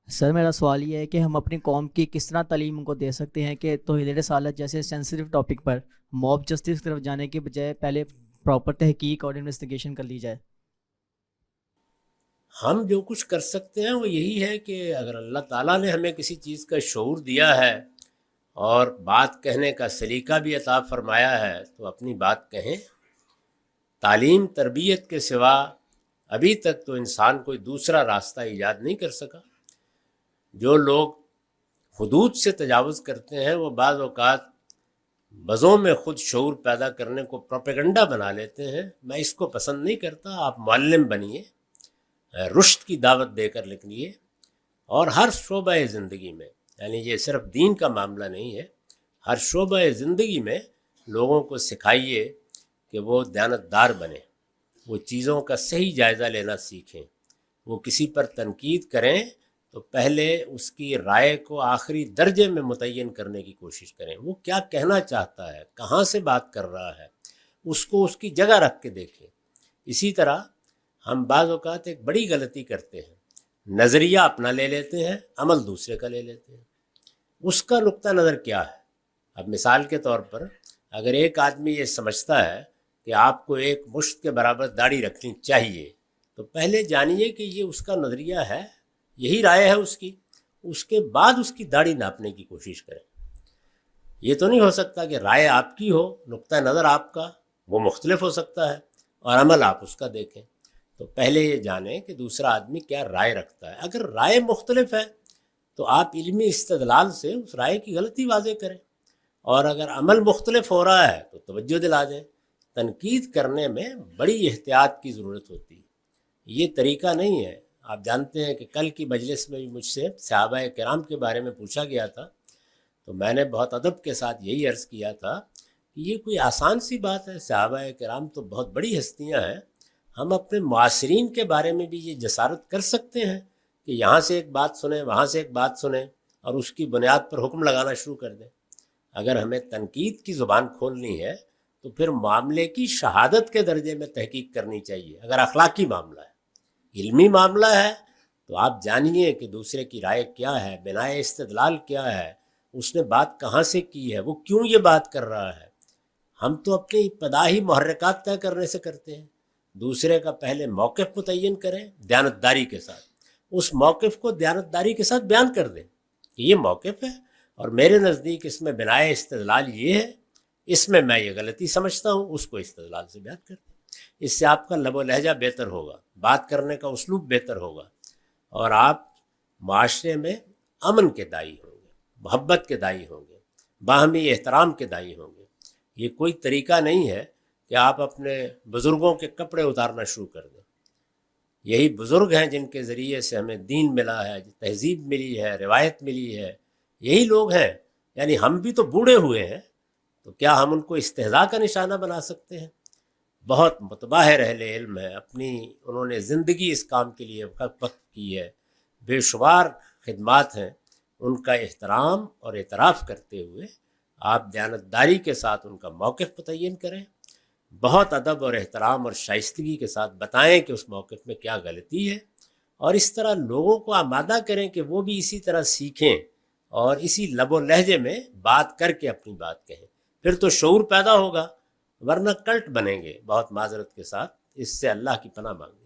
سر میرا سوال یہ ہے کہ ہم اپنی قوم کی کس طرح تعلیم ان کو دے سکتے ہیں کہ توحید رسالت جیسے سینسیٹیو ٹاپک پر موب جسٹس کی طرف جانے کے بجائے پہلے پراپر تحقیق اور انویسٹیگیشن کر لی جائے۔ ہم جو کچھ کر سکتے ہیں وہ یہی ہے کہ اگر اللہ تعالیٰ نے ہمیں کسی چیز کا شعور دیا ہے اور بات کہنے کا سلیقہ بھی عطا فرمایا ہے تو اپنی بات کہیں۔ تعلیم تربیت کے سوا ابھی تک تو انسان کوئی دوسرا راستہ ایجاد نہیں کر سکا۔ جو لوگ حدود سے تجاوز کرتے ہیں وہ بعض اوقات بزوں میں خود شعور پیدا کرنے کو پروپیگنڈا بنا لیتے ہیں۔ میں اس کو پسند نہیں کرتا۔ آپ معلم بنیے، رشد کی دعوت دے کر نکلیے، اور ہر شعبہ زندگی میں، یعنی یہ صرف دین کا معاملہ نہیں ہے، ہر شعبہ زندگی میں لوگوں کو سکھائیے کہ وہ دیانتدار بنیں، وہ چیزوں کا صحیح جائزہ لینا سیکھیں۔ وہ کسی پر تنقید کریں تو پہلے اس کی رائے کو آخری درجے میں متعین کرنے کی کوشش کریں۔ وہ کیا کہنا چاہتا ہے، کہاں سے بات کر رہا ہے، اس کو اس کی جگہ رکھ کے دیکھیں۔ اسی طرح ہم بعض اوقات ایک بڑی غلطی کرتے ہیں، نظریہ اپنا لے لیتے ہیں، عمل دوسرے کا لے لیتے ہیں۔ اس کا نقطہ نظر کیا ہے؟ اب مثال کے طور پر اگر ایک آدمی یہ سمجھتا ہے کہ آپ کو ایک مشت کے برابر داڑھی رکھنی چاہیے، تو پہلے جانیے کہ یہ اس کا نظریہ ہے، یہی رائے ہے اس کی، اس کے بعد اس کی داڑھی ناپنے کی کوشش کریں۔ یہ تو نہیں ہو سکتا کہ رائے آپ کی ہو، نقطہ نظر آپ کا وہ مختلف ہو سکتا ہے، اور عمل آپ اس کا دیکھیں۔ تو پہلے یہ جانیں کہ دوسرا آدمی کیا رائے رکھتا ہے۔ اگر رائے مختلف ہے تو آپ علمی استدلال سے اس رائے کی غلطی واضح کریں، اور اگر عمل مختلف ہو رہا ہے تو توجہ دلا دیں۔ تنقید کرنے میں بڑی احتیاط کی ضرورت ہوتی ہے، یہ طریقہ نہیں ہے۔ آپ جانتے ہیں کہ کل کی مجلس میں بھی مجھ سے صحابہ کرام کے بارے میں پوچھا گیا تھا، تو میں نے بہت ادب کے ساتھ یہی عرض کیا تھا کہ یہ کوئی آسان سی بات ہے، صحابہ کرام تو بہت بڑی ہستیاں ہیں، ہم اپنے معاصرین کے بارے میں بھی یہ جسارت کر سکتے ہیں کہ یہاں سے ایک بات سنیں، وہاں سے ایک بات سنیں، اور اس کی بنیاد پر حکم لگانا شروع کر دیں۔ اگر ہمیں تنقید کی زبان کھولنی ہے تو پھر معاملے کی شہادت کے درجے میں تحقیق کرنی چاہیے۔ اگر اخلاقی معاملہ ہے، علمی معاملہ ہے، تو آپ جانیے کہ دوسرے کی رائے کیا ہے، بناء استدلال کیا ہے، اس نے بات کہاں سے کی ہے، وہ کیوں یہ بات کر رہا ہے۔ ہم تو اپنی ابتدائی محرکات طے کرنے سے کرتے ہیں۔ دوسرے کا پہلے موقف متعین کریں دیانتداری کے ساتھ، اس موقف کو دیانتداری کے ساتھ بیان کر دیں کہ یہ موقف ہے، اور میرے نزدیک اس میں بناء استدلال یہ ہے، اس میں یہ غلطی سمجھتا ہوں، اس کو استدلال سے بیان کر دیں۔ اس سے آپ کا لب و لہجہ بہتر ہوگا، بات کرنے کا اسلوب بہتر ہوگا، اور آپ معاشرے میں امن کے داعی ہوں گے، محبت کے داعی ہوں گے، باہمی احترام کے داعی ہوں گے۔ یہ کوئی طریقہ نہیں ہے کہ آپ اپنے بزرگوں کے کپڑے اتارنا شروع کر دیں۔ یہی بزرگ ہیں جن کے ذریعے سے ہمیں دین ملا ہے، تہذیب ملی ہے، روایت ملی ہے، یہی لوگ ہیں۔ یعنی ہم بھی تو بوڑھے ہوئے ہیں، تو کیا ہم ان کو استہزاء کا نشانہ بنا سکتے ہیں؟ بہت متباہر اہل علم ہے، انہوں نے زندگی اس کام کے لیے وقف کی ہے، بے شمار خدمات ہیں۔ ان کا احترام اور اعتراف کرتے ہوئے آپ دیانتداری کے ساتھ ان کا موقف متعین کریں، بہت ادب اور احترام اور شائستگی کے ساتھ بتائیں کہ اس موقف میں کیا غلطی ہے، اور اس طرح لوگوں کو آمادہ کریں کہ وہ بھی اسی طرح سیکھیں اور اسی لب و لہجے میں بات کر کے اپنی بات کہیں۔ پھر تو شعور پیدا ہوگا، ورنہ کلٹ بنیں گے۔ بہت معذرت کے ساتھ اس سے اللہ کی پناہ مانگیں۔